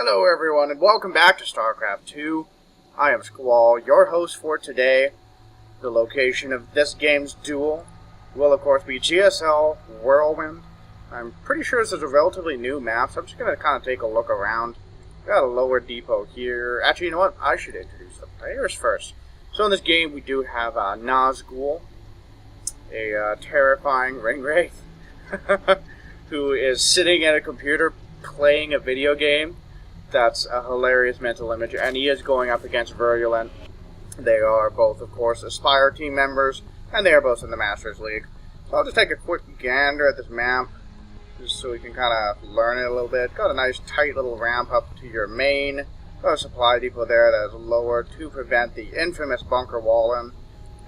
Hello everyone, and welcome back to Starcraft 2. I am Squall, your host for today. The location of this game's duel will of course be GSL Whirlwind. I'm pretty sure this is a relatively new map, so I'm just going to kind of take a look around. Got a lower depot here. Actually, you know what? I should introduce the players first. So in this game we do have Nazgul, a terrifying ring wraith, who is sitting at a computer playing a video game. That's a hilarious mental image, and he is going up against vVvVirulent. They are both, of course, Aspire team members, and they are both in the Masters League. So I'll just take a quick gander at this map, just so we can kind of learn it a little bit. Got a nice tight little ramp up to your main. Got a supply depot there that is lower to prevent the infamous bunker wall in.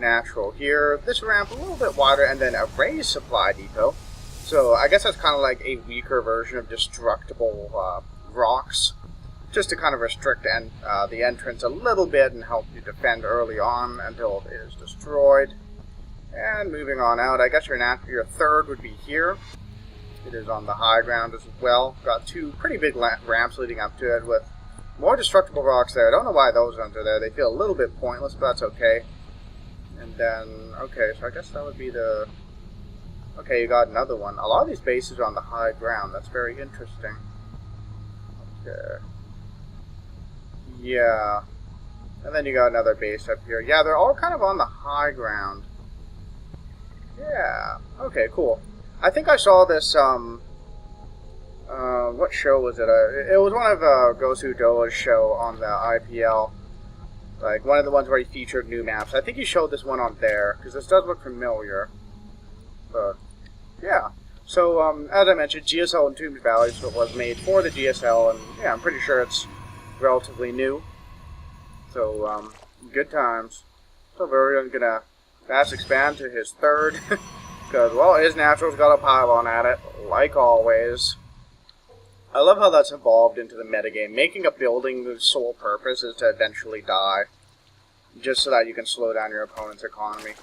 Natural here. This ramp a little bit wider, and then a raised supply depot. So I guess that's kind of like a weaker version of destructible rocks, just to kind of restrict the entrance a little bit and help you defend early on until it is destroyed. And moving on out, I guess your third would be here. It is on the high ground as well. Got two pretty big ramps leading up to it with more destructible rocks there. I don't know why those ones are there. They feel a little bit pointless, but that's okay. And then, okay, so I guess that would be the... Okay, you got another one. A lot of these bases are on the high ground. That's very interesting. Okay. Yeah. And then you got another base up here. Yeah, they're all kind of on the high ground. Yeah. Okay, cool. I think I saw this, what show was it? It was one of Gosu Doa's show on the IPL. Like, one of the ones where he featured new maps. I think he showed this one on there, because this does look familiar. But, yeah. So, as I mentioned, GSL Entombed Valley was made for the GSL, and yeah, I'm pretty sure it's relatively new. So, good times. So, vVvVirulent's gonna fast expand to his third, because, well, his natural's got a pylon at it, like always. I love how that's evolved into the metagame. Making a building whose sole purpose is to eventually die, just so that you can slow down your opponent's economy.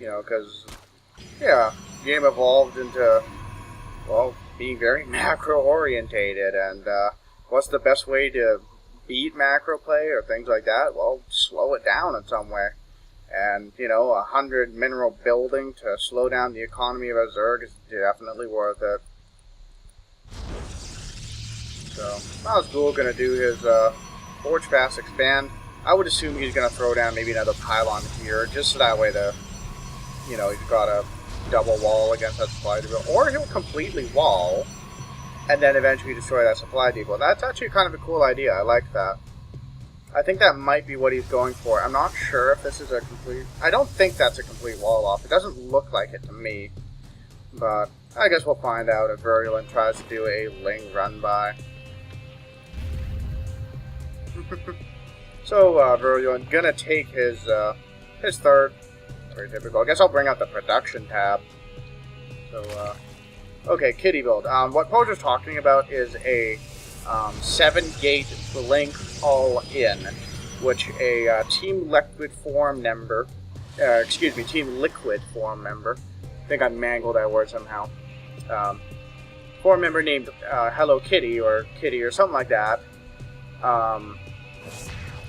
You know, because, yeah, the game evolved into, well, being very macro-orientated, and what's the best way to beat macro play or things like that? Well, slow it down in some way. And, you know, 100 mineral building to slow down the economy of a Zerg is definitely worth it. So, Nazgul gonna do his Forge Fast Expand. I would assume he's gonna throw down maybe another pylon here, just so that way you know, he's got a double wall against that supply depot. Or he'll completely wall, and then eventually destroy that supply depot. That's actually kind of a cool idea. I like that. I think that might be what he's going for. I'm not sure if this is a complete... I don't think that's a complete wall off. It doesn't look like it to me. But I guess we'll find out if vVvVirulent tries to do a Ling run-by. So, vVvVirulent gonna take his third. Very typical. I guess I'll bring out the production tab. So, okay, kitty build. What Poser's talking about is a 7-gate Blink all-in, which a Team Liquid Form member, Team Liquid Form member, I think I mangled that word somehow, form member named Hello Kitty, or Kitty, or something like that.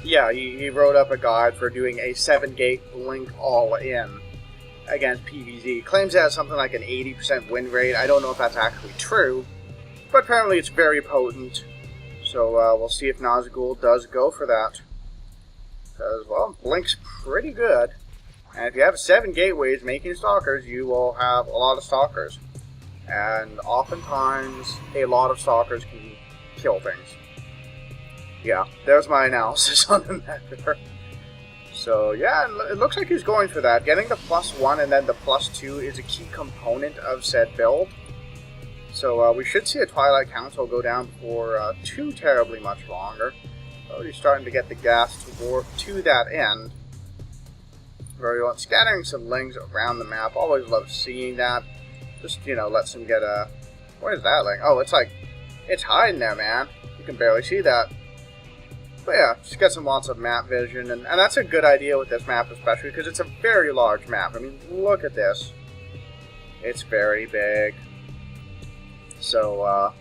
Yeah, he wrote up a guide for doing a 7-gate Blink all-in against PvZ. Claims it has something like an 80% win rate. I don't know if that's actually true, but apparently it's very potent. So we'll see if Nazgul does go for that. Because, well, Blink's pretty good. And if you have 7 gateways making stalkers, you will have a lot of stalkers. And oftentimes, a lot of stalkers can kill things. Yeah, there's my analysis on the matter. So, yeah, it looks like he's going for that. Getting the +1 and then the +2 is a key component of said build. So, we should see a Twilight Council go down for too terribly much longer. Already starting to get the gas to that end. Very well. Scattering some Lings around the map. Always love seeing that. Just, you know, lets them get a... What is that Ling? Oh, it's like... It's hiding there, man. You can barely see that. But yeah, just get some lots of map vision. And that's a good idea with this map especially, because it's a very large map. I mean, look at this. It's very big. So,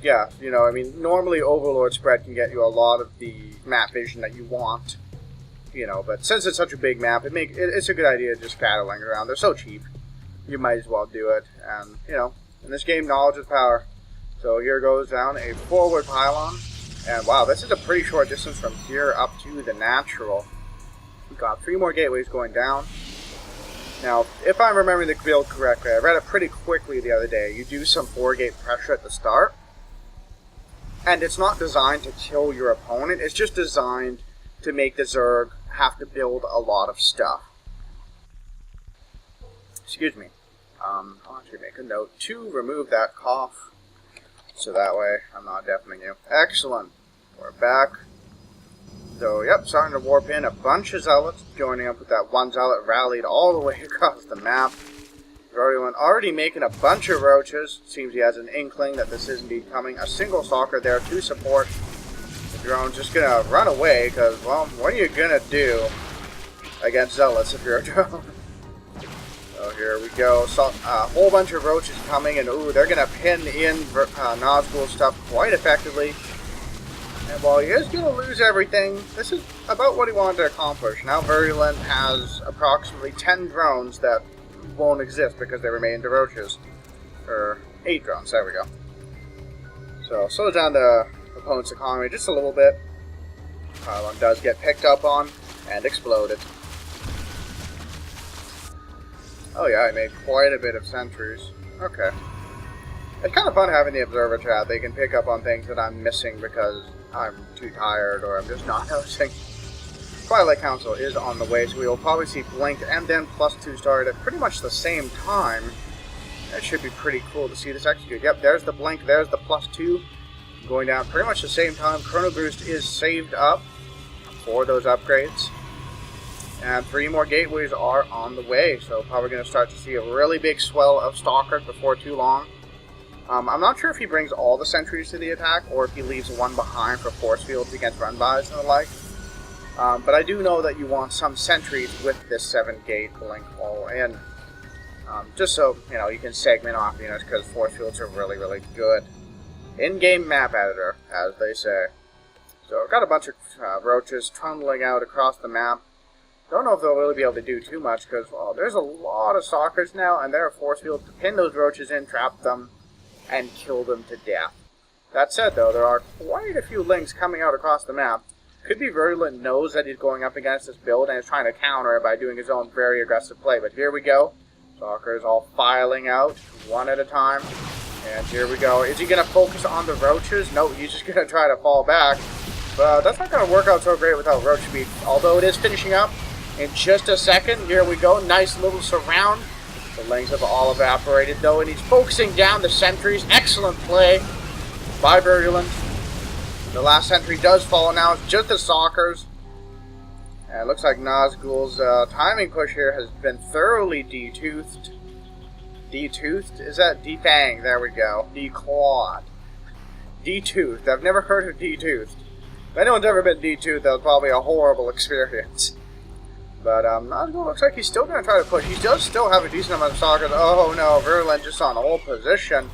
yeah, you know, I mean, normally Overlord spread can get you a lot of the map vision that you want, you know, but since it's such a big map, it's a good idea just paddling around. They're so cheap. You might as well do it, and, you know, in this game, knowledge is power. So here goes down a forward pylon, and wow, this is a pretty short distance from here up to the natural. We've got 3 more gateways going down. Now, if I'm remembering the build correctly, I read it pretty quickly the other day. You do some 4-gate pressure at the start, and it's not designed to kill your opponent. It's just designed to make the Zerg have to build a lot of stuff. Excuse me. I'll actually make a note to remove that cough, so that way I'm not deafening you. Excellent. We're back. So, yep, starting to warp in a bunch of zealots, joining up with that one zealot rallied all the way across the map. Virulent already making a bunch of roaches. Seems he has an inkling that this is indeed coming. A single stalker there to support. The drone's just gonna run away, because, well, what are you gonna do against zealots if you're a drone? So here we go. So, a whole bunch of roaches coming, and ooh, they're gonna pin in Nazgul stuff quite effectively. And while he is going to lose everything, this is about what he wanted to accomplish. Now Virulent has approximately 10 drones that won't exist because they remain to roaches. Or 8 drones, there we go. So, slow down the opponent's economy just a little bit. Pylon does get picked up on and exploded. Oh yeah, I made quite a bit of sentries. Okay. It's kind of fun having the observer chat. They can pick up on things that I'm missing because I'm too tired or I'm just not noticing. Twilight Council is on the way, so we will probably see Blink and then +2 start at pretty much the same time. That should be pretty cool to see this execute. Yep, there's the Blink, there's the +2. Going down pretty much the same time. Chrono Boost is saved up for those upgrades. And 3 more gateways are on the way, so probably going to start to see a really big swell of Stalkers before too long. I'm not sure if he brings all the sentries to the attack, or if he leaves one behind for force fields against run-bys and the like. But I do know that you want some sentries with this 7-gate Blink all in. Just so, you know, you can segment off units, because force fields are really, really good. In-game map editor, as they say. So I've got a bunch of roaches trundling out across the map. Don't know if they'll really be able to do too much, because, well, there's a lot of stalkers now, and there are force fields to pin those roaches in, trap them, and kill them to death. That said, though, there are quite a few links coming out across the map. Could be Virulent knows that he's going up against this build and is trying to counter it by doing his own very aggressive play. But here we go. Stalkers all filing out, one at a time. And here we go. Is he going to focus on the roaches? No, he's just going to try to fall back. But that's not going to work out so great without roach speed. Although it is finishing up in just a second. Here we go. Nice little surround. The lings have all evaporated, though, and he's focusing down the sentries. Excellent play by Virulent. The last sentry does fall now. It's just the stalkers. And it looks like Nazgul's timing push here has been thoroughly detoothed. Detoothed? Is that defanged? There we go. Declawed. Detoothed. I've never heard of detoothed. If anyone's ever been detoothed, that was probably a horrible experience. But Nazgul looks like he's still going to try to push. He does still have a decent amount of stalkers. Oh no, Virulent just on hold position.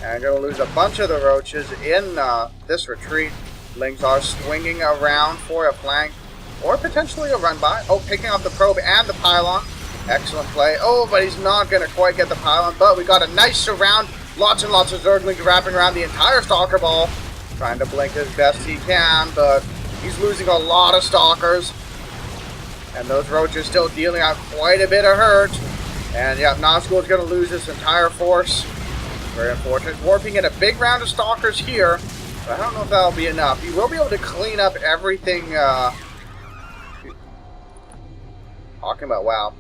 And going to lose a bunch of the roaches in this retreat. Lings are swinging around for a flank. Or potentially a run-by. Oh, picking up the probe and the pylon. Excellent play. Oh, but he's not going to quite get the pylon. But we got a nice surround. Lots and lots of Zerglings wrapping around the entire stalker ball. Trying to blink as best he can, but he's losing a lot of stalkers. And those roaches still dealing out quite a bit of hurt. And yeah, Nazgul is going to lose this entire force. Very unfortunate. Warping in a big round of stalkers here. But I don't know if that'll be enough. He will be able to clean up everything. Talking about WoW.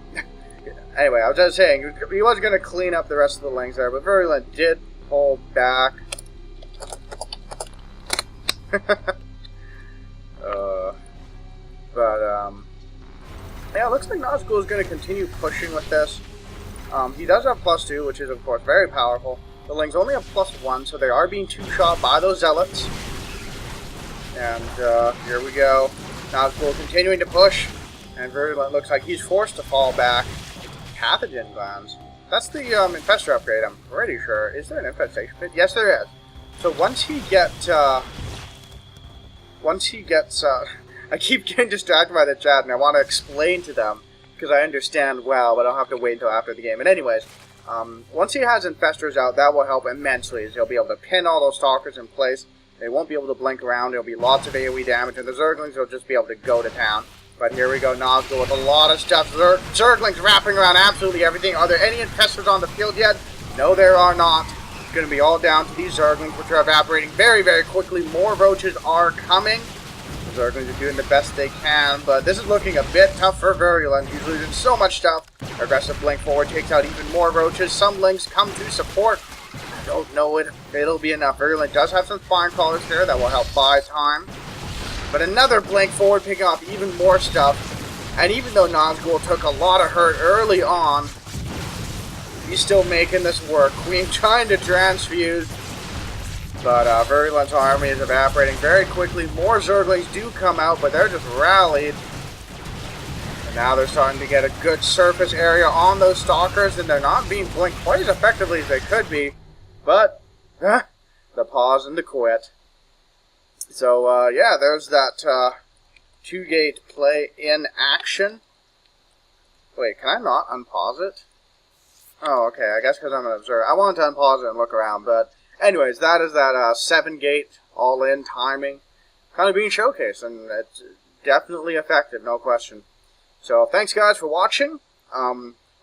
Anyway, I was just saying, he was going to clean up the rest of the lings there. But Virulent did pull back. Yeah, it looks like Nazgul is going to continue pushing with this. He does have +2, which is, of course, very powerful. The Lings only have +1, so they are being two-shot by those Zealots. And here we go. Nazgul continuing to push. And Virulent looks like he's forced to fall back. Pathogen glands. That's the infestor upgrade, I'm pretty sure. Is there an infestation pit? Yes, there is. So once he gets, I keep getting distracted by the chat, and I want to explain to them, because I understand well, but I'll have to wait until after the game. And anyways, once he has Infestors out, that will help immensely, as he'll be able to pin all those Stalkers in place. They won't be able to blink around, there'll be lots of AoE damage, and the Zerglings will just be able to go to town. But here we go, Nazgul with a lot of stuff. Zerglings wrapping around absolutely everything. Are there any Infestors on the field yet? No, there are not. It's going to be all down to these Zerglings, which are evaporating very, very quickly. More roaches are coming. The Zerglings are doing the best they can, but this is looking a bit tough for Virulent. He's losing so much stuff. Aggressive blink forward takes out even more roaches. Some links come to support. I don't know if it'll be enough. Virulent does have some Spine Crawlers here that will help buy time. But another blink forward picking off even more stuff. And even though Nazgul took a lot of hurt early on, he's still making this work. Queen trying to transfuse. But Virulent's army is evaporating very quickly. More Zerglings do come out, but they're just rallied. And now they're starting to get a good surface area on those Stalkers, and they're not being blinked quite as effectively as they could be. But, the pause and the quit. So, yeah, there's that 2-gate play in action. Wait, can I not unpause it? Oh, okay, I guess because I'm an observer. I wanted to unpause it and look around, but anyways, that is that 7-gate all-in timing kind of being showcased, and it's definitely effective, no question. So, thanks guys for watching.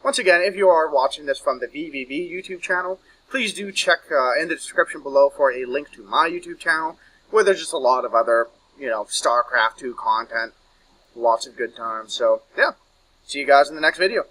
Once again, if you are watching this from the vVv YouTube channel, please do check in the description below for a link to my YouTube channel, where there's just a lot of other, Starcraft 2 content. Lots of good times. So, yeah. See you guys in the next video.